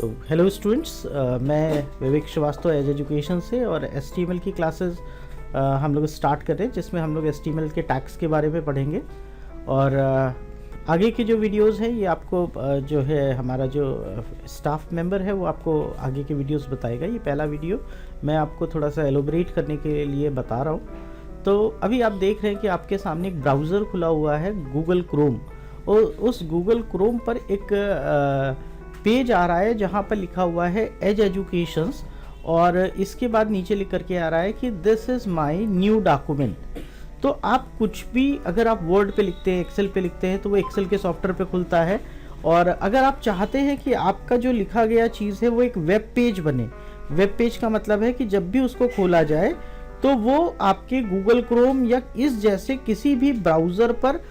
तो hello students, मैं विवेक Srivastava as education से और HTML की क्लासेस हम लोग स्टार्ट कर रहे हैं, जिसमें हम लोग HTML के टैग्स के बारे में पढ़ेंगे। और आगे की जो वीडियोस है ये आपको जो है हमारा जो स्टाफ मेंबर है वो आपको आगे के वीडियोस बताएगा। ये पहला वीडियो मैं आपको थोड़ा सा एलोबरेट करने के लिए बता रहा हूँ। तो अभी आप देख रहे हैं कि आपके सामने एक ब्राउज़र खुला हुआ है गूगल क्रोम, और उस गूगल क्रोम पर एक पेज आ रहा है जहाँ पर लिखा हुआ है एज एजुकेशंस, और इसके बाद नीचे लिख करके आ रहा है कि this is my new document. तो आप कुछ भी अगर आप वर्ड पे लिखते हैं, एक्सेल पे लिखते हैं, तो वो एक्सेल के सॉफ्टवेयर पे खुलता है। और अगर आप चाहते हैं कि आपका जो लिखा गया चीज़ है वो एक वेब पेज बने, वेब पेज का मतलब है कि जब भी उसको खोला जाए तो वो आपके गूगल क्रोम या इस जैसे किसी भी ब्राउज़र पर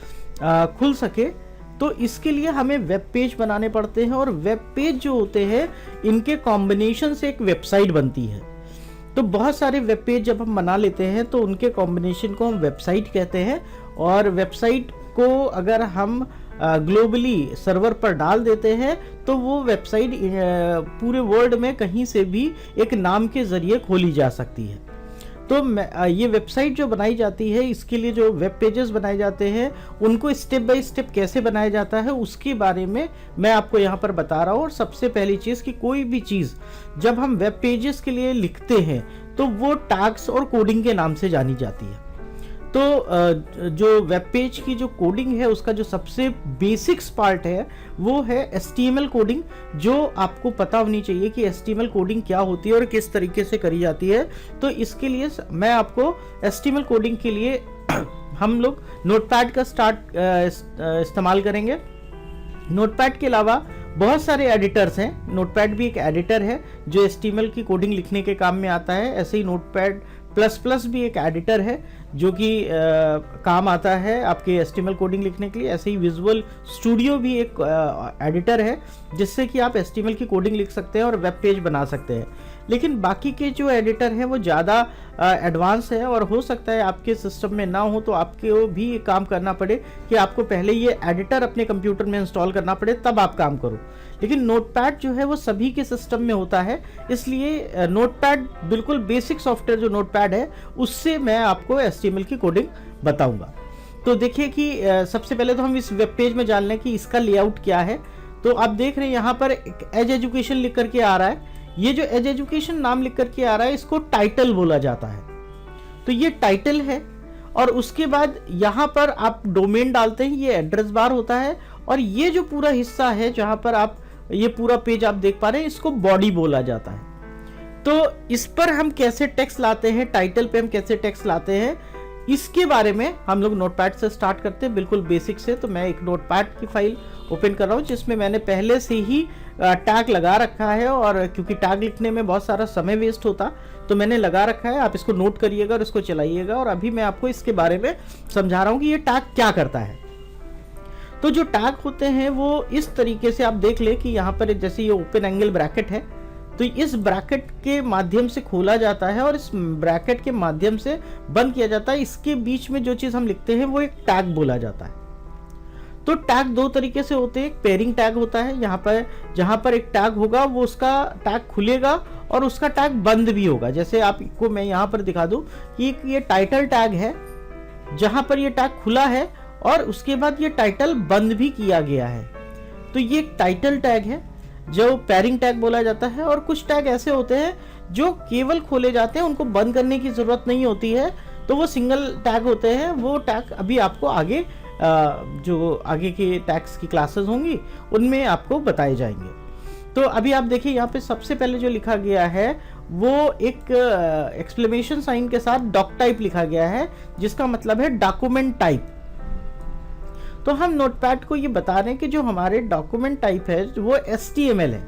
खुल सके, तो इसके लिए हमें वेब पेज बनाने पड़ते हैं। और वेब पेज जो होते हैं इनके कॉम्बिनेशन से एक वेबसाइट बनती है। तो बहुत सारे वेब पेज जब हम बना लेते हैं तो उनके कॉम्बिनेशन को हम वेबसाइट कहते हैं। और वेबसाइट को अगर हम ग्लोबली सर्वर पर डाल देते हैं तो वो वेबसाइट पूरे वर्ल्ड में कहीं से भी एक नाम के ज़रिए खोली जा सकती है। तो ये वेबसाइट जो बनाई जाती है, इसके लिए जो वेब पेजेस बनाए जाते हैं उनको स्टेप बाय स्टेप कैसे बनाया जाता है उसके बारे में मैं आपको यहाँ पर बता रहा हूँ। और सबसे पहली चीज़ कि कोई भी चीज़ जब हम वेब पेजेस के लिए लिखते हैं तो वो टैग्स और कोडिंग के नाम से जानी जाती है। तो जो वेब पेज की जो कोडिंग है उसका जो सबसे बेसिक्स पार्ट है वो है HTML कोडिंग, जो आपको पता होनी चाहिए कि HTML कोडिंग क्या होती है और किस तरीके से करी जाती है। तो इसके लिए मैं आपको HTML कोडिंग के लिए हम लोग नोटपैड का इस्तेमाल करेंगे। नोटपैड के अलावा बहुत सारे एडिटर्स हैं। नोटपैड भी एक एडिटर है जो HTML की कोडिंग लिखने के काम में आता है। ऐसे ही नोटपैड प्लस भी एक एडिटर है जो कि काम आता है आपके HTML कोडिंग लिखने के लिए। ऐसे ही विजुअल स्टूडियो भी एक एडिटर है जिससे कि आप HTML की कोडिंग लिख सकते हैं और वेब पेज बना सकते हैं। लेकिन बाकी के जो एडिटर हैं वो ज़्यादा एडवांस है, और हो सकता है आपके सिस्टम में ना हो तो आपको भी काम करना पड़े कि आपको पहले ये एडिटर अपने कंप्यूटर में इंस्टॉल करना पड़े तब आप काम करो। लेकिन नोटपैड जो है वो सभी के सिस्टम में होता है, इसलिए नोटपैड बिल्कुल बेसिक सॉफ्टवेयर जो नोटपैड है उससे मैं आपको HTML की कोडिंग बताऊंगा। तो देखिए कि सबसे पहले तो हम इस वेब पेज में जान लें कि इसका लेआउट क्या है। तो आप देख रहे हैं यहाँ पर एज एजुकेशन लिख करके आ रहा है। ये जो एज एजुकेशन नाम लिख करके आ रहा है इसको टाइटल बोला जाता है। तो ये टाइटल है, और उसके बाद यहाँ पर आप डोमेन डालते हैं, ये एड्रेस बार होता है। और ये जो पूरा हिस्सा है जहाँ पर आप ये पूरा पेज आप देख पा रहे हैं इसको बॉडी बोला जाता है। तो इस पर हम कैसे टेक्स्ट लाते हैं, टाइटल पे हम कैसे टेक्स्ट लाते हैं, इसके बारे में हम लोग नोटपैड से स्टार्ट करते हैं, बिल्कुल बेसिक से। तो मैं एक नोटपैड की फाइल ओपन कर रहा हूँ जिसमें मैंने पहले से ही टैग लगा रखा है। और क्योंकि टैग लिखने में बहुत सारा समय वेस्ट होता तो मैंने लगा रखा है। आप इसको नोट करिएगा और इसको चलाइएगा। और अभी मैं आपको इसके बारे में समझा रहा हूँ कि ये टैग क्या करता है। तो जो टैग होते हैं वो इस तरीके से आप देख ले कि यहाँ पर जैसे ये ओपन एंगल ब्रैकेट है, तो इस ब्रैकेट के माध्यम से खोला जाता है और इस ब्रैकेट के माध्यम से बंद किया जाता है। इसके बीच में जो चीज़ हम लिखते हैं वो एक टैग बोला जाता है। तो टैग दो तरीके से होते हैं। एक पेयरिंग टैग होता है, यहाँ पर जहाँ पर एक टैग होगा वो उसका टैग खुलेगा और उसका टैग बंद भी होगा। जैसे आपको मैं यहाँ पर दिखा दूँ कि ये टाइटल टैग है जहाँ पर ये टैग खुला है और उसके बाद ये टाइटल बंद भी किया गया है। तो ये एक टाइटल टैग है जो पेयरिंग टैग बोला जाता है। और कुछ टैग ऐसे होते हैं जो केवल खोले जाते हैं, उनको बंद करने की ज़रूरत नहीं होती है, तो वो सिंगल टैग होते हैं। वो टैग अभी आपको आगे जो आगे के टैग्स की क्लासेस होंगी उनमें आपको बताए जाएंगे। तो अभी आप देखिए यहाँ पे सबसे पहले जो लिखा गया है वो एक एक्सक्लेमेशन साइन के साथ डॉक टाइप लिखा गया है, जिसका मतलब है डॉक्यूमेंट टाइप। तो हम नोटपैड को ये बता रहे हैं कि जो हमारे डॉक्यूमेंट टाइप है वो HTML है।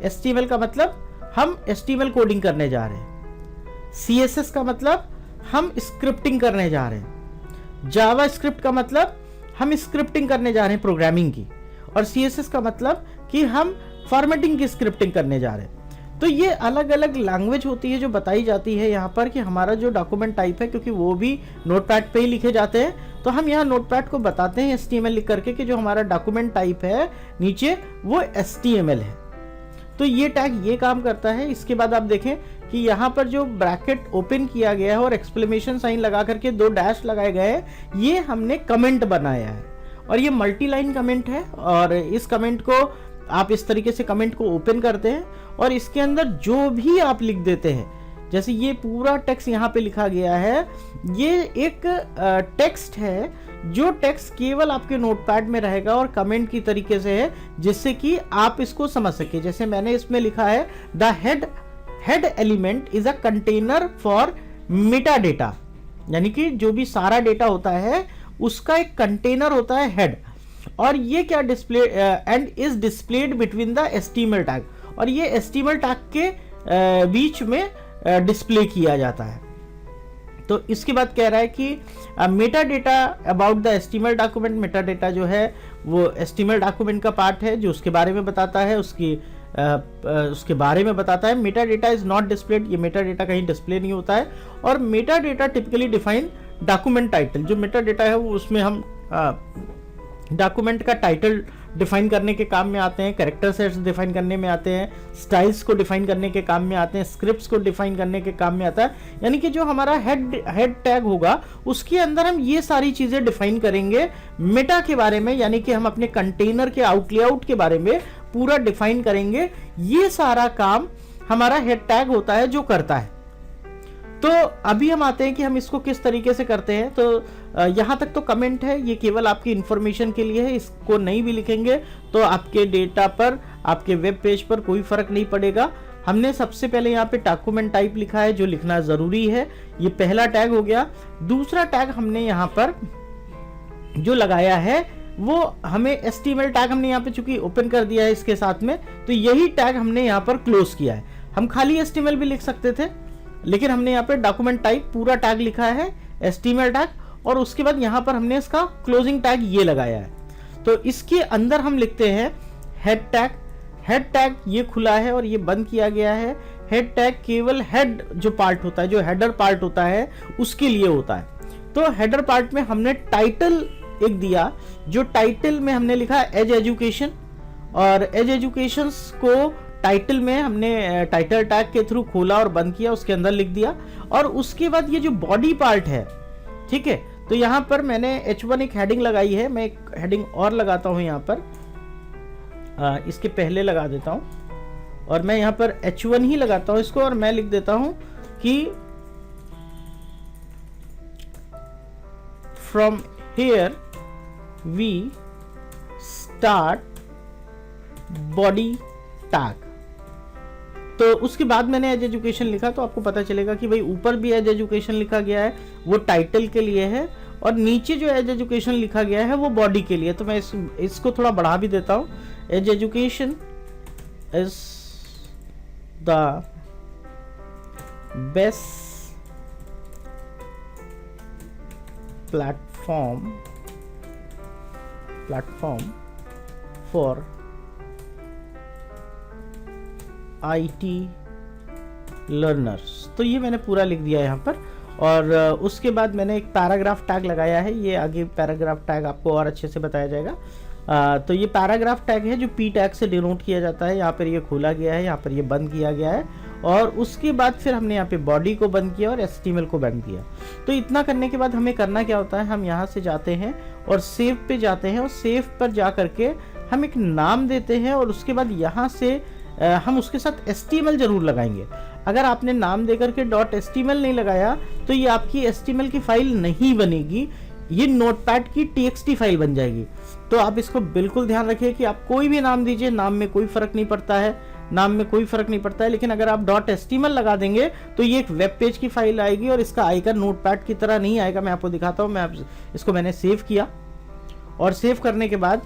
HTML का मतलब हम HTML कोडिंग करने जा रहे हैं। CSS का मतलब हम स्क्रिप्टिंग करने जा रहे हैं। जावा स्क्रिप्ट का मतलब हम स्क्रिप्टिंग करने जा रहे हैं प्रोग्रामिंग की। और CSS का मतलब कि हम फॉर्मेटिंग की स्क्रिप्टिंग करने जा रहे हैं। तो ये अलग अलग लैंग्वेज होती है जो बताई जाती है यहाँ पर कि हमारा जो डॉक्यूमेंट टाइप है, क्योंकि वो भी नोटपैड पे ही लिखे जाते हैं, तो हम यहाँ नोटपैड को बताते हैं HTML लिख करके कि जो हमारा डॉक्यूमेंट टाइप है नीचे वो HTML है। तो तो ये टैग ये काम करता है। इसके बाद आप देखें कि यहाँ पर जो ब्रैकेट ओपन किया गया है और एक्सक्लेमेशन साइन लगा करके 2 डैश लगाए गए हैं, ये हमने कमेंट बनाया है और ये मल्टी लाइन कमेंट है। और इस कमेंट को आप इस तरीके से कमेंट को ओपन करते हैं और इसके अंदर जो भी आप लिख देते हैं, जैसे ये पूरा टेक्स्ट यहाँ पे लिखा गया है, ये एक टेक्स्ट है जो टेक्स्ट केवल आपके नोटपैड में रहेगा और कमेंट की तरीके से है, जिससे कि आप इसको समझ सके। जैसे मैंने इसमें लिखा है the head element is a container for Meta data, यानी कि जो भी सारा डेटा होता है उसका एक कंटेनर होता है हेड, और ये क्या display and is displayed between the HTML tag, और ये एचटीएमएल टैग के बीच में डिस्प्ले किया जाता है। तो इसके बाद कह रहा है कि Meta data about the HTML document, Meta data जो है वो एचटीएमएल डॉक्यूमेंट का पार्ट है जो उसके बारे में बताता है, उसके बारे में बताता है। Meta data is not displayed, ये मेटा डेटा कहीं डिस्प्ले नहीं होता है। और Meta data typically define document title, जो मेटा डेटा है वो उसमें हम डॉक्यूमेंट का टाइटल डिफाइन करने के काम में आते हैं, कैरेक्टर सेट्स डिफाइन करने में आते हैं, स्टाइल्स को डिफाइन करने के काम में आते हैं, स्क्रिप्ट्स को डिफाइन करने के काम में आता है। यानी कि जो हमारा हेड टैग होगा उसके अंदर हम ये सारी चीजें डिफाइन करेंगे मेटा के बारे में, यानी कि हम अपने कंटेनर के लेआउट के बारे में पूरा डिफाइन करेंगे। ये सारा काम हमारा हेड टैग होता है जो करता है। तो अभी हम आते हैं कि हम इसको किस तरीके से करते हैं। तो यहाँ तक तो कमेंट है, ये केवल आपकी इंफॉर्मेशन के लिए है, इसको नहीं भी लिखेंगे तो आपके डेटा पर, आपके वेब पेज पर कोई फर्क नहीं पड़ेगा। हमने सबसे पहले यहाँ पे डॉक्यूमेंट टाइप लिखा है जो लिखना जरूरी है, ये पहला टैग हो गया। दूसरा टैग हमने यहाँ पर जो लगाया है वो हमें एचटीएमएल टैग हमने यहाँ पे चूंकि ओपन कर दिया है इसके साथ में, तो यही टैग हमने यहाँ पर क्लोज किया है। हम खाली एचटीएमएल भी लिख सकते थे, लेकिन हमने यहाँ पे डॉक्यूमेंट टाइप पूरा टैग लिखा है एचटीएमएल टैग, और उसके बाद यहाँ पर हमने इसका क्लोजिंग टैग ये लगाया है। तो इसके अंदर हम लिखते हैं हेड टैग। हेड टैग ये खुला है और ये बंद किया गया है। हेड टैग केवल हेड जो पार्ट होता है, जो हेडर पार्ट होता है उसके लिए होता है। तो हेडर पार्ट में हमने टाइटल एक दिया, जो टाइटल में हमने लिखा एज एजुकेशन, और एज एजुकेशन को टाइटल में हमने टाइटल टैग के थ्रू खोला और बंद किया, उसके अंदर लिख दिया। और उसके बाद ये जो बॉडी पार्ट है, ठीक है, तो यहाँ पर मैंने H1 एक हेडिंग लगाई है, मैं एक हेडिंग और लगाता हूँ यहाँ पर, इसके पहले लगा देता हूँ और मैं यहाँ पर H1 ही लगाता हूँ इसको, और मैं लिख देता हूँ कि from here we start body tag. तो उसके बाद मैंने एज एजुकेशन लिखा, तो आपको पता चलेगा कि भाई ऊपर भी एज एजुकेशन लिखा गया है वो टाइटल के लिए है, और नीचे जो एज एजुकेशन लिखा गया है वो बॉडी के लिए। तो मैं इसको थोड़ा बढ़ा भी देता हूँ। As education is the best platform for IT learners. तो ये मैंने पूरा लिख दिया यहाँ पर, और उसके बाद मैंने एक पैराग्राफ टैग लगाया है। ये आगे पैराग्राफ टैग आपको और अच्छे से बताया जाएगा। तो ये पैराग्राफ टैग है जो P टैग से डिनोट किया जाता है। यहाँ पर ये खोला गया है, यहाँ पर ये बंद किया गया है, और उसके बाद फिर हमने यहाँ पे बॉडी को बंद किया और HTML को बंद किया। तो इतना करने के बाद हमें करना क्या होता है, हम यहाँ से जाते हैं और सेव पे जाते हैं, और सेव पर जा करके हम एक नाम देते हैं, और उसके बाद यहाँ से हम उसके साथ HTML जरूर लगाएंगे। अगर आपने नाम देकर के .html नहीं लगाया तो ये आपकी HTML की फाइल नहीं बनेगी, ये नोटपैड की TXT फाइल बन जाएगी। तो आप इसको बिल्कुल ध्यान रखिए कि आप कोई भी नाम दीजिए, नाम में कोई फर्क नहीं पड़ता है, लेकिन अगर आप .html लगा देंगे तो ये एक वेब पेज की फाइल आएगी और इसका आइकन नोटपैड की तरह नहीं आएगा। मैं आपको दिखाता हूँ। इसको मैंने सेव किया, और सेव करने के बाद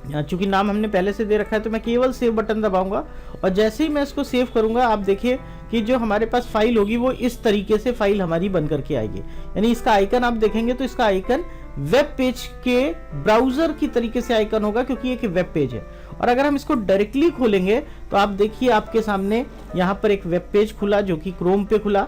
चूंकि नाम हमने पहले से दे रखा है तो मैं केवल सेव बटन दबाऊंगा, और जैसे ही मैं इसको सेव करूंगा आप देखिए कि जो हमारे पास फाइल होगी वो इस तरीके से फाइल हमारी बन करके आएगी। यानी इसका आइकन आप देखेंगे तो इसका आइकन वेब पेज के ब्राउजर की तरीके से आइकन होगा, क्योंकि एक वेब पेज है। और अगर हम इसको डायरेक्टली खोलेंगे तो आप देखिए आपके सामने यहाँ पर एक वेब पेज खुला जो कि क्रोम पे खुला,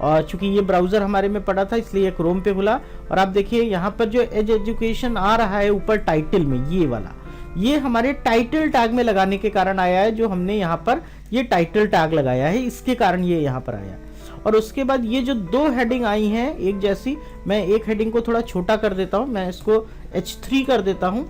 और चूंकि ये ब्राउजर हमारे में पड़ा था इसलिए क्रोम पे खुला। और आप देखिए यहाँ पर जो एज एजुकेशन आ रहा है ऊपर टाइटल में, ये वाला, ये हमारे टाइटल टैग में लगाने के कारण आया है, जो हमने यहाँ पर ये टाइटल टैग लगाया है, इसके कारण ये यहाँ पर आया। और उसके बाद ये जो दो हेडिंग आई हैं एक जैसी, मैं एक हेडिंग को थोड़ा छोटा कर देता हूँ, मैं इसको H3 कर देता हूँ।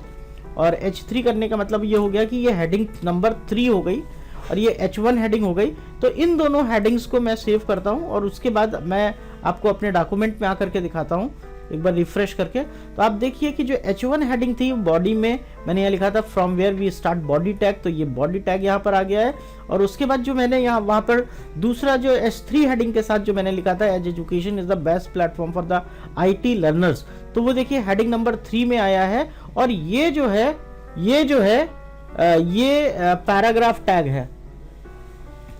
और H3 करने का मतलब ये हो गया कि ये हेडिंग नंबर 3 हो गई और ये H1 हेडिंग हो गई। तो इन दोनों हेडिंग्स को मैं सेव करता हूँ और उसके बाद मैं आपको अपने डॉक्यूमेंट में आकर के दिखाता हूँ, एक बार रिफ्रेश करके। तो आप देखिए कि जो H1 हेडिंग थी बॉडी में मैंने यहाँ लिखा था from where we start body tag, तो ये बॉडी टैग यहाँ पर आ गया है। और उसके बाद जो मैंने यहाँ वहाँ पर दूसरा जो H3 हेडिंग के साथ जो मैंने लिखा था as education is the best platform for the IT learners, तो वो देखिए हेडिंग नंबर 3 में आया है। और ये जो है ये पैराग्राफ टैग है,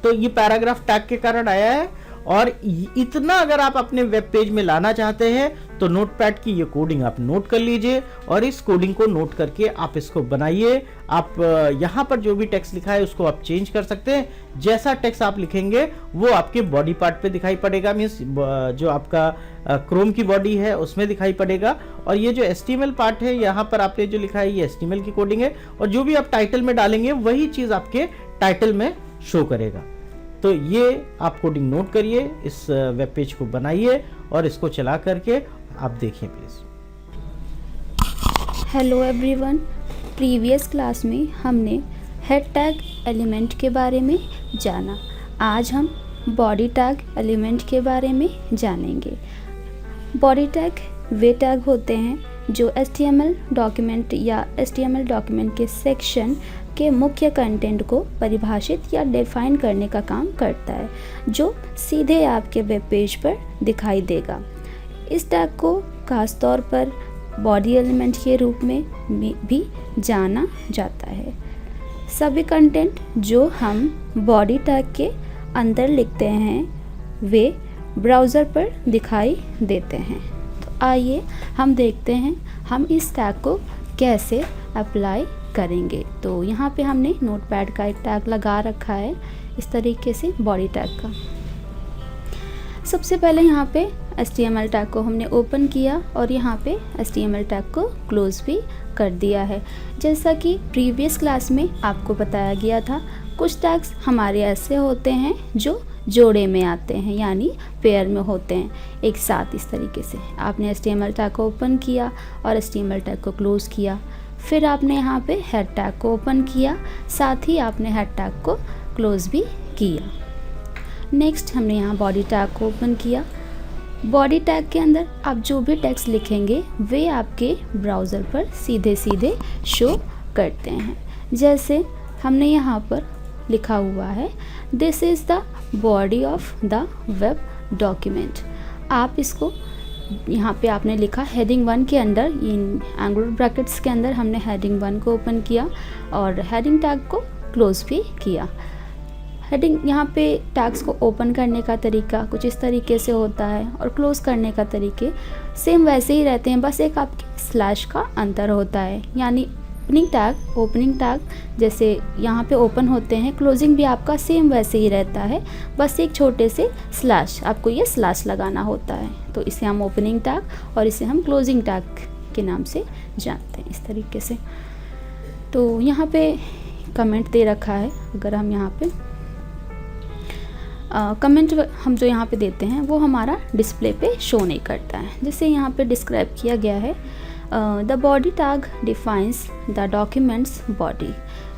तो ये पैराग्राफ टैग के कारण आया है। और इतना अगर आप अपने वेब पेज में लाना चाहते हैं तो नोटपैड की ये कोडिंग आप नोट कर लीजिए और इस कोडिंग को नोट करके आप इसको बनाइए। आप यहाँ पर जो भी टेक्स्ट लिखा है उसको आप चेंज कर सकते हैं। जैसा टेक्स्ट आप लिखेंगे वो आपके बॉडी पार्ट पे दिखाई पड़ेगा, मीन्स जो आपका क्रोम की बॉडी है उसमें दिखाई पड़ेगा। और ये जो HTML पार्ट है यहाँ पर आपने जो लिखा है ये HTML की कोडिंग है, और जो भी आप टाइटल में डालेंगे वही चीज़ आपके टाइटल में शो करेगा। तो ये आप कोडिंग नोट करिए, इस वेब पेज को बनाइए और इसको चला करके आप देखिए please. Hello everyone, previous class में हमने हेड टैग एलिमेंट के बारे में जाना। आज हम बॉडी टैग एलिमेंट के बारे में जानेंगे। बॉडी टैग वे टैग होते हैं जो HTML डॉक्यूमेंट या HTML डॉक्यूमेंट के सेक्शन के मुख्य कंटेंट को परिभाषित या डिफाइन करने का काम करता है, जो सीधे आपके वेब पेज पर दिखाई देगा। इस टैग को खास तौर पर बॉडी एलिमेंट के रूप में भी जाना जाता है। सभी कंटेंट जो हम बॉडी टैग के अंदर लिखते हैं वे ब्राउज़र पर दिखाई देते हैं। तो आइए हम देखते हैं हम इस टैग को कैसे अप्लाई करेंगे। तो यहाँ पे हमने नोटपैड का एक टैग लगा रखा है इस तरीके से बॉडी टैग का। सबसे पहले यहाँ पे HTML टैग को हमने ओपन किया और यहाँ पे HTML टैग को क्लोज भी कर दिया है। जैसा कि प्रीवियस क्लास में आपको बताया गया था, कुछ टैग्स हमारे ऐसे होते हैं जो जोड़े में आते हैं, यानी पेयर में होते हैं एक साथ। इस तरीके से आपने HTML टैग को ओपन किया और HTML टैग को क्लोज किया, फिर आपने यहाँ पे हेड टैग को ओपन किया, साथ ही आपने हेड टैग को क्लोज भी किया। नेक्स्ट हमने यहाँ बॉडी टैग को ओपन किया। बॉडी टैग के अंदर आप जो भी टेक्स्ट लिखेंगे वे आपके ब्राउज़र पर सीधे सीधे शो करते हैं। जैसे हमने यहाँ पर लिखा हुआ है this is the body of the web document. आप इसको यहाँ पे आपने लिखा हेडिंग 1 के अंदर, इन एंगुलर ब्रैकेट्स के अंदर हमने हेडिंग 1 को ओपन किया और हेडिंग टैग को क्लोज भी किया। हेडिंग यहाँ पे टैग्स को ओपन करने का तरीका कुछ इस तरीके से होता है और क्लोज करने का तरीके सेम वैसे ही रहते हैं, बस एक आपके स्लैश का अंतर होता है। यानी ओपनिंग टैग जैसे यहाँ पे ओपन होते हैं, क्लोजिंग भी आपका सेम वैसे ही रहता है, बस एक छोटे से स्लैश, आपको ये स्लैश लगाना होता है। तो इसे हम ओपनिंग टैग और इसे हम क्लोजिंग टैग के नाम से जानते हैं इस तरीके से। तो यहाँ पे कमेंट दे रखा है, अगर हम यहाँ पे कमेंट हम जो यहाँ पे देते हैं वो हमारा डिस्प्ले पे शो नहीं करता है। जैसे यहाँ पे डिस्क्राइब किया गया है the body tag defines the documents body,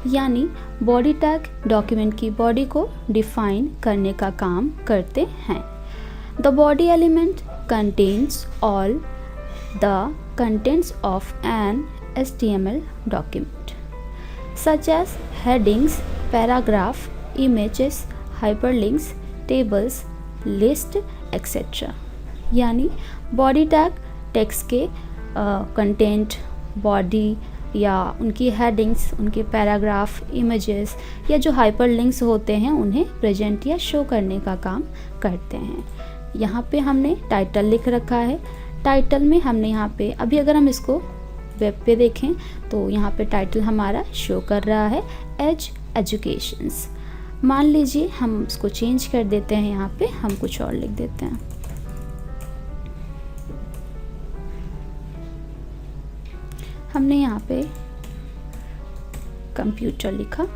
यानी बॉडी टैग डॉक्यूमेंट की बॉडी को डिफाइन करने का काम करते हैं। The body element contains all the contents of an HTML document such as headings, paragraph, images, hyperlinks, tables, list, etc. यानी body tag text के कंटेंट, बॉडी या उनकी हेडिंग्स, उनके पैराग्राफ, इमेजेस या जो हाइपरलिंक्स होते हैं उन्हें प्रेजेंट या शो करने का काम करते हैं। यहाँ पे हमने टाइटल लिख रखा है। टाइटल में हमने यहाँ पे अभी अगर हम इसको वेब पे देखें तो यहाँ पे टाइटल हमारा शो कर रहा है एज एजुकेशंस। मान लीजिए हम इसको चेंज कर देते हैं, यहाँ पे हम कुछ और लिख देते हैं। हमने यहाँ पे कंप्यूटर लिखा।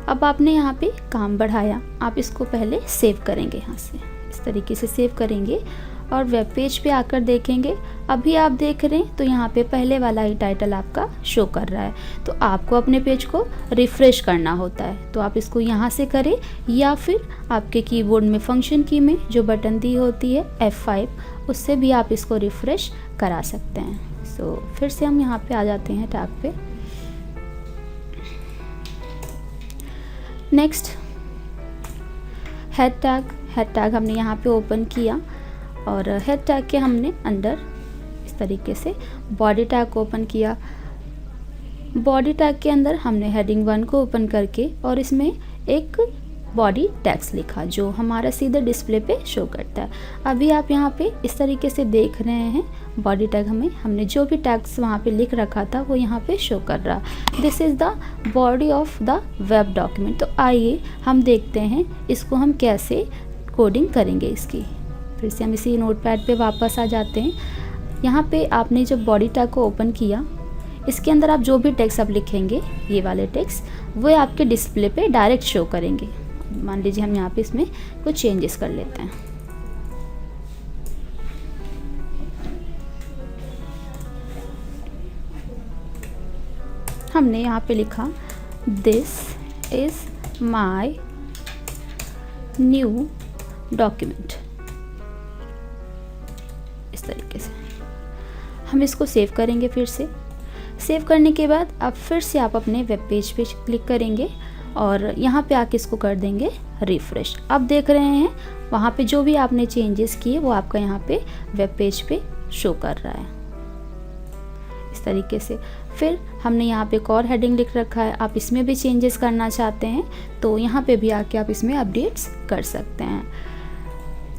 अब आपने यहाँ पे काम बढ़ाया, आप इसको पहले सेव करेंगे, यहाँ से इस तरीके से सेव करेंगे और वेब पेज पे आकर देखेंगे। अभी आप देख रहे हैं तो यहाँ पे पहले वाला ही टाइटल आपका शो कर रहा है, तो आपको अपने पेज को रिफ़्रेश करना होता है। तो आप इसको यहाँ से करें या फिर आपके कीबोर्ड में फंक्शन की में जो बटन दी होती है F5, उससे भी आप इसको रिफ़्रेश करा सकते हैं। सो फिर से हम यहाँ पे आ जाते हैं टैग पे। नेक्स्ट हेड टैग हमने यहाँ पे ओपन किया और हेड टैग के हमने अंदर इस तरीके से बॉडी टैग को ओपन किया। बॉडी टैग के अंदर हमने हेडिंग 1 को ओपन करके और इसमें एक बॉडी टैग्स लिखा जो हमारा सीधे डिस्प्ले पे शो करता है। अभी आप यहाँ पे इस तरीके से देख रहे हैं बॉडी टैग हमने जो भी टैग्स वहाँ पे लिख रखा था वो यहाँ पे शो कर रहा। This is the body of the web document. तो आइए हम देखते हैं इसको हम कैसे कोडिंग करेंगे इसकी। फिर से हम इसी नोटपैड पे वापस आ जाते हैं। यहाँ पे आपने जब बॉडी टैग को ओपन किया, इसके अंदर आप जो भी टेक्स्ट आप लिखेंगे, ये वाले टेक्स्ट वो आपके डिस्प्ले पे डायरेक्ट शो करेंगे। मान लीजिए हम यहाँ पे इसमें कुछ चेंजेस कर लेते हैं। हमने यहाँ पे लिखा this is my new document, इस तरीके से हम इसको सेव करेंगे। फिर से सेव करने के बाद अब फिर से आप अपने वेब पेज पे क्लिक करेंगे और यहाँ पे आके इसको कर देंगे रिफ़्रेश। अब देख रहे हैं वहाँ पे जो भी आपने चेंजेस किए वो आपका यहाँ पे वेब पेज पे शो कर रहा है इस तरीके से। फिर हमने यहाँ पे एक और हेडिंग लिख रखा है, आप इसमें भी चेंजेस करना चाहते हैं तो यहाँ पे भी आके आप इसमें अपडेट्स कर सकते हैं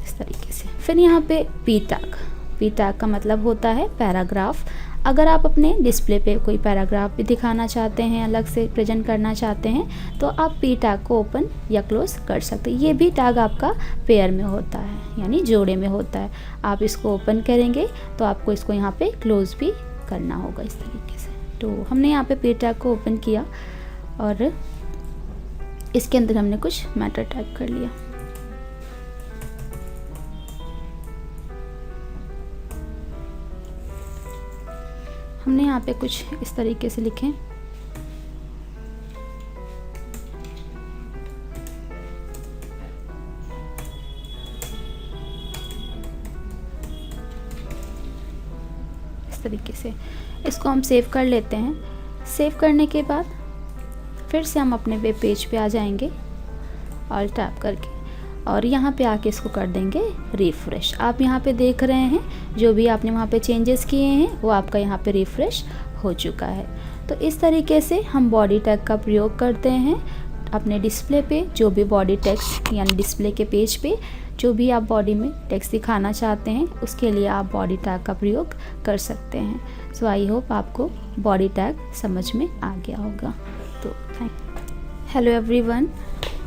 इस तरीके से। फिर यहाँ पे पी टैग का मतलब होता है पैराग्राफ। अगर आप अपने डिस्प्ले पे कोई पैराग्राफ भी दिखाना चाहते हैं, अलग से प्रेजेंट करना चाहते हैं, तो आप पी टैग को ओपन या क्लोज कर सकते हैं। ये भी टैग आपका पेयर में होता है, यानी जोड़े में होता है। आप इसको ओपन करेंगे तो आपको इसको यहाँ पे क्लोज भी करना होगा इस तरीके से। तो हमने यहाँ पे पी टैग को ओपन किया और इसके अंदर हमने कुछ मैटर टाइप कर लिया। हमने यहाँ पे कुछ इस तरीके से लिखे। इस तरीके से इसको हम सेव कर लेते हैं। सेव करने के बाद फिर से हम अपने वेब पेज पे आ जाएंगे ऑल्ट टैप करके और यहाँ पे आके इसको कर देंगे रिफ़्रेश। आप यहाँ पे देख रहे हैं जो भी आपने वहाँ पे चेंजेस किए हैं वो आपका यहाँ पे रिफ़्रेश हो चुका है। तो इस तरीके से हम बॉडी टैग का प्रयोग करते हैं अपने डिस्प्ले पे। जो भी बॉडी टेक्स्ट यानी डिस्प्ले के पेज पे जो भी आप बॉडी में टेक्स्ट दिखाना चाहते हैं उसके लिए आप बॉडी टैग का प्रयोग कर सकते हैं। सो आई होप आपको बॉडी टैग समझ में आ गया होगा। तो हेलो एवरीवन,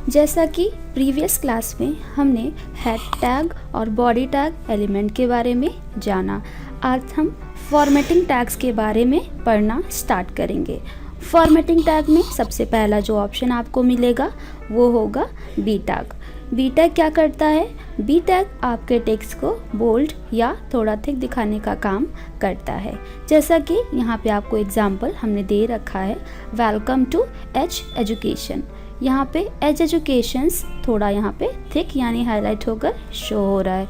जैसा कि प्रीवियस क्लास में हमने हेड टैग और बॉडी टैग एलिमेंट के बारे में जाना, आज हम फॉर्मेटिंग टैग्स के बारे में पढ़ना स्टार्ट करेंगे। फॉर्मेटिंग टैग में सबसे पहला जो ऑप्शन आपको मिलेगा वो होगा बी टैग। बी टैग क्या करता है? बी टैग आपके टेक्स्ट को बोल्ड या थोड़ा थिक दिखाने का काम करता है। जैसा कि यहाँ पे आपको एग्जाम्पल हमने दे रखा है, वेलकम टू एज एजुकेशन। यहाँ पे एज एजुकेशंस थोड़ा यहाँ पे थिक यानी हाईलाइट होकर शो हो रहा है।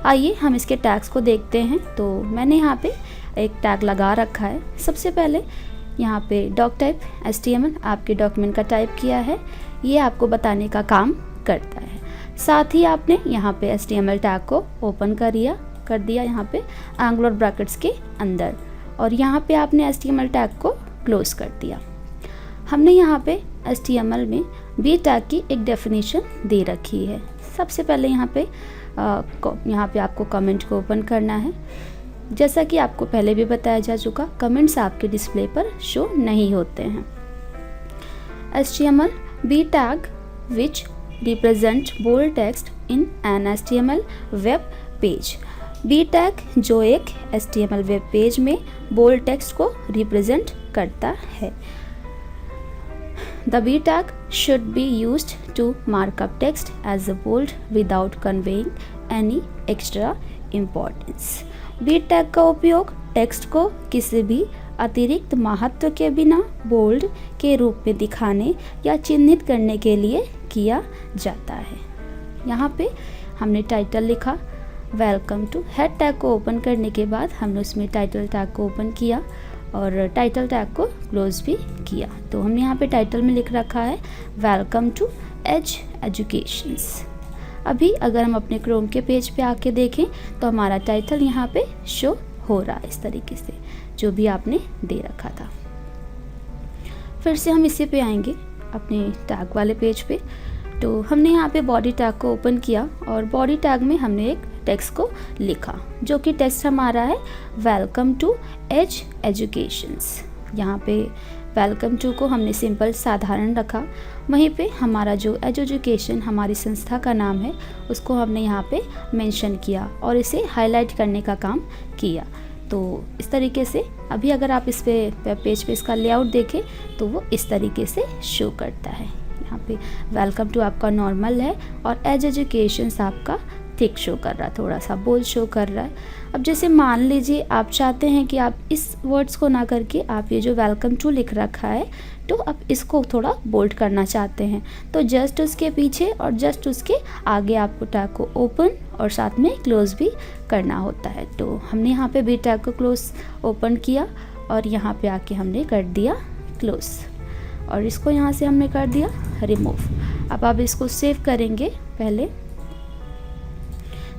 आइए हम इसके टैग्स को देखते हैं। तो मैंने यहाँ पे एक टैग लगा रखा है। सबसे पहले यहाँ पे डॉक टाइप HTML आपके डॉक्यूमेंट का टाइप किया है, ये आपको बताने का काम करता है। साथ ही आपने यहाँ पे HTML टैग को ओपन कर दिया यहाँ पे एंगुलर ब्रैकेट्स के अंदर, और यहाँ पे आपने HTML टैग को क्लोज कर दिया। हमने यहाँ पे HTML में बी टैग की एक डेफिनेशन दे रखी है। सबसे पहले यहाँ पे आपको कमेंट को ओपन करना है। जैसा कि आपको पहले भी बताया जा चुका, कमेंट्स आपके डिस्प्ले पर शो नहीं होते हैं। HTML B tag which represent bold text in an HTML web page. B tag जो एक HTML वेब पेज में बोल्ड टेक्स्ट को रिप्रेजेंट करता है। The B tag should be used to mark up text as a bold without conveying any extra importance. B tag का उपयोग text को किसी भी अतिरिक्त महत्व के बिना बोल्ड के रूप में दिखाने या चिन्हित करने के लिए किया जाता है। यहाँ पे हमने टाइटल लिखा, वेलकम टू। हेड टैग को ओपन करने के बाद हमने उसमें टाइटल टैग को ओपन किया और टाइटल टैग को क्लोज भी किया। तो हमने यहाँ पे टाइटल में लिख रखा है वेलकम टू एज एजुकेशंस। अभी अगर हम अपने क्रोम के पेज पे आके देखें तो हमारा टाइटल यहाँ पे शो हो रहा है इस तरीके से, जो भी आपने दे रखा था। फिर से हम इसी पे आएंगे अपने टैग वाले पेज पे। तो हमने यहाँ पे बॉडी टैग को ओपन किया और बॉडी टैग में हमने एक टेक्स्ट को लिखा, जो कि टेक्स्ट हमारा है वेलकम टू एज एजुकेशंस। यहाँ पे वेलकम टू को हमने सिंपल साधारण रखा, वहीं पे हमारा जो एज एजुकेशन हमारी संस्था का नाम है उसको हमने यहाँ पे मेंशन किया और इसे हाईलाइट करने का काम किया। तो इस तरीके से अभी अगर आप इस पे पेज पे इसका लेआउट देखें तो वो इस तरीके से शो करता है। यहाँ पे वेलकम टू आपका नॉर्मल है और एज एजुकेशन आपका थिक शो कर रहा है, थोड़ा सा बोल्ड शो कर रहा है। अब जैसे मान लीजिए आप चाहते हैं कि आप इस वर्ड्स को ना करके आप ये जो वेलकम टू लिख रखा है तो आप इसको थोड़ा बोल्ड करना चाहते हैं, तो जस्ट उसके पीछे और जस्ट उसके आगे आपको टैग को ओपन और साथ में क्लोज भी करना होता है। तो हमने यहाँ पे भी टैग को क्लोज ओपन किया और यहाँ पे आके हमने कर दिया क्लोज और इसको यहाँ से हमने कर दिया रिमूव। अब आप इसको सेव करेंगे। पहले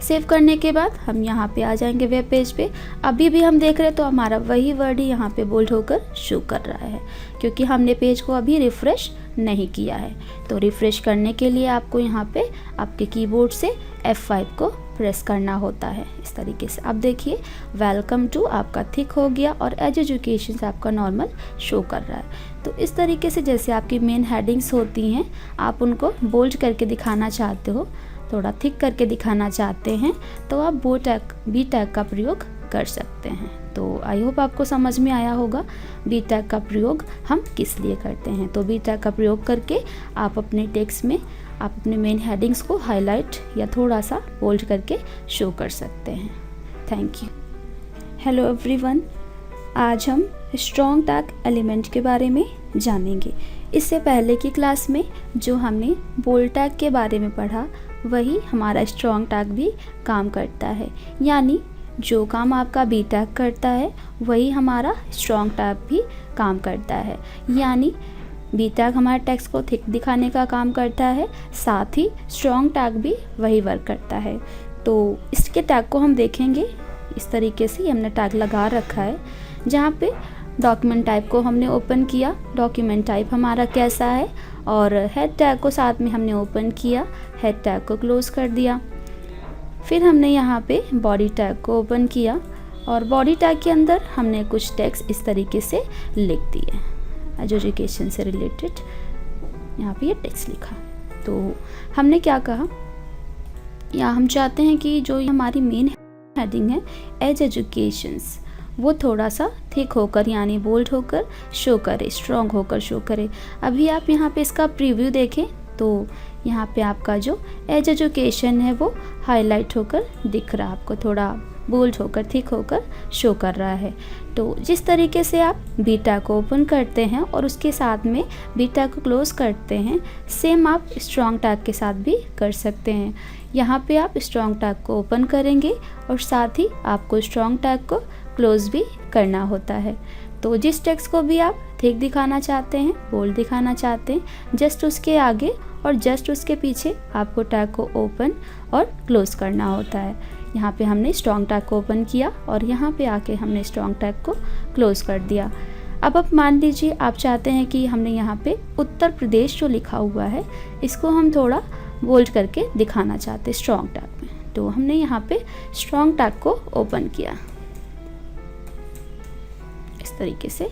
सेव करने के बाद हम यहाँ पे आ जाएंगे वेब पेज पे। अभी भी हम देख रहे हैं तो हमारा वही वर्ड ही यहाँ पे बोल्ड होकर शो कर रहा है, क्योंकि हमने पेज को अभी रिफ़्रेश नहीं किया है। तो रिफ़्रेश करने के लिए आपको यहाँ पे आपके कीबोर्ड से F5 को प्रेस करना होता है इस तरीके से। अब देखिए वेलकम टू आपका थिक हो गया और एज एजुकेशन आपका नॉर्मल शो कर रहा है। तो इस तरीके से जैसे आपकी मेन हेडिंग्स होती हैं, आप उनको बोल्ड करके दिखाना चाहते हो, थोड़ा थिक करके दिखाना चाहते हैं, तो आप बी टैग का प्रयोग कर सकते हैं। तो आई होप आपको समझ में आया होगा बी टैग का प्रयोग हम किस लिए करते हैं। तो बी टैग का प्रयोग करके आप अपने टेक्स्ट में आप अपने मेन हेडिंग्स को हाईलाइट या थोड़ा सा बोल्ड करके शो कर सकते हैं। Thank you. हेलो एवरीवन, आज हम स्ट्रॉन्ग टैग एलिमेंट के बारे में जानेंगे। इससे पहले की क्लास में जो हमने बोल्ड टैग के बारे में पढ़ा वही हमारा स्ट्रॉन्ग टैग भी काम करता है, यानी जो काम आपका बी टैग करता है वही हमारा स्ट्रॉन्ग टैग भी काम करता है। यानी बी टैग हमारे टेक्स्ट को थिक दिखाने का काम करता है, साथ ही स्ट्रॉन्ग टैग भी वही वर्क करता है। तो इसके टैग को हम देखेंगे इस तरीके से। हमने टैग लगा रखा है जहाँ पे डॉक्यूमेंट टाइप को हमने ओपन किया, डॉक्यूमेंट टाइप हमारा कैसा है, और हेड टैग को साथ में हमने ओपन किया, हेड टैग को क्लोज कर दिया। फिर हमने यहाँ पे बॉडी टैग को ओपन किया और बॉडी टैग के अंदर हमने कुछ टेक्स्ट इस तरीके से लिख दिए एजुकेशन से रिलेटेड। यहाँ पे ये टेक्स्ट लिखा। तो हमने क्या कहा, या हम चाहते हैं कि जो हमारी मेन हेडिंग है एज एजुकेशंस वो थोड़ा सा थिक होकर यानी बोल्ड होकर शो करे, स्ट्रॉन्ग होकर शो करे। अभी आप यहाँ पे इसका प्रीव्यू देखें तो यहाँ पे आपका जो एज एजुकेशन है वो हाईलाइट होकर दिख रहा है आपको, थोड़ा बोल्ड होकर थिक होकर शो कर रहा है। तो जिस तरीके से आप बी टैग को ओपन करते हैं और उसके साथ में बी टैग को क्लोज करते हैं, सेम आप स्ट्रॉन्ग टैग के साथ भी कर सकते हैं। यहाँ पे आप स्ट्रॉन्ग टैग को ओपन करेंगे और साथ ही आपको स्ट्रॉन्ग टैग को क्लोज भी करना होता है। तो जिस टेक्स्ट को भी आप थिक दिखाना चाहते हैं, बोल्ड दिखाना चाहते हैं, जस्ट उसके आगे और जस्ट उसके पीछे आपको टैग को ओपन और क्लोज करना होता है। यहाँ पे हमने स्ट्रॉन्ग टैग को ओपन किया और यहाँ पे आके हमने स्ट्रॉन्ग टैग को क्लोज कर दिया। अब आप मान लीजिए आप चाहते हैं कि हमने यहाँ पे उत्तर प्रदेश जो लिखा हुआ है इसको हम थोड़ा बोल्ड करके दिखाना चाहते हैं स्ट्रॉन्ग टैग में। तो हमने यहाँ पे स्ट्रॉन्ग टैग को ओपन किया इस तरीके से,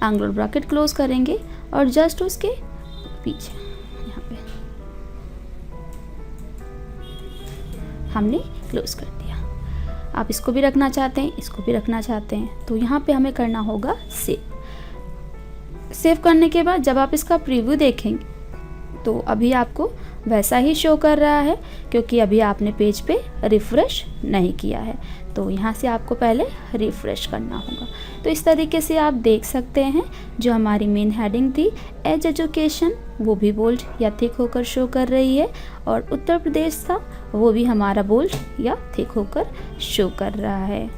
एंगुलर ब्रैकेट क्लोज करेंगे और जस्ट उसके पीछे यहाँ पे हमने क्लोज कर दिया। आप इसको भी रखना चाहते हैं, इसको भी रखना चाहते हैं, तो यहाँ पे हमें करना होगा सेव। सेव करने के बाद जब आप इसका प्रीव्यू देखेंगे तो अभी आपको वैसा ही शो कर रहा है, क्योंकि अभी आपने पेज पे रिफ़्रेश नहीं किया है। तो यहाँ से आपको पहले रिफ़्रेश करना होगा। तो इस तरीके से आप देख सकते हैं जो हमारी मेन हेडिंग थी एज एजुकेशन, वो भी बोल्ड या थिक होकर शो कर रही है, और उत्तर प्रदेश था वो भी हमारा बोल्ड या थिक होकर शो कर रहा है।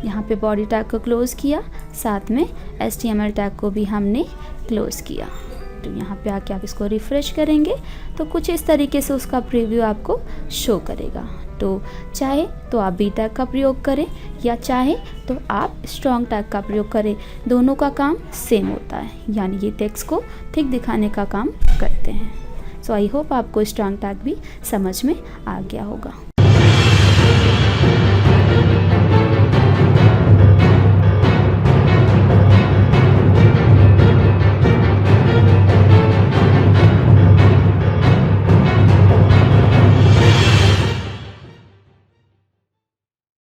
यहाँ पे बॉडी टैग को क्लोज़ किया, साथ में HTML टैग को भी हमने क्लोज़ किया। तो यहाँ पे आके आप इसको रिफ़्रेश करेंगे तो कुछ इस तरीके से उसका प्रीव्यू आपको शो करेगा। तो चाहे तो आप बी टैग का प्रयोग करें या चाहे तो आप स्ट्रॉन्ग टैग का प्रयोग करें, दोनों का काम सेम होता है, यानी ये टेक्स्ट को थिक दिखाने का काम करते हैं। सो आई होप आपको स्ट्रॉन्ग टैग भी समझ में आ गया होगा।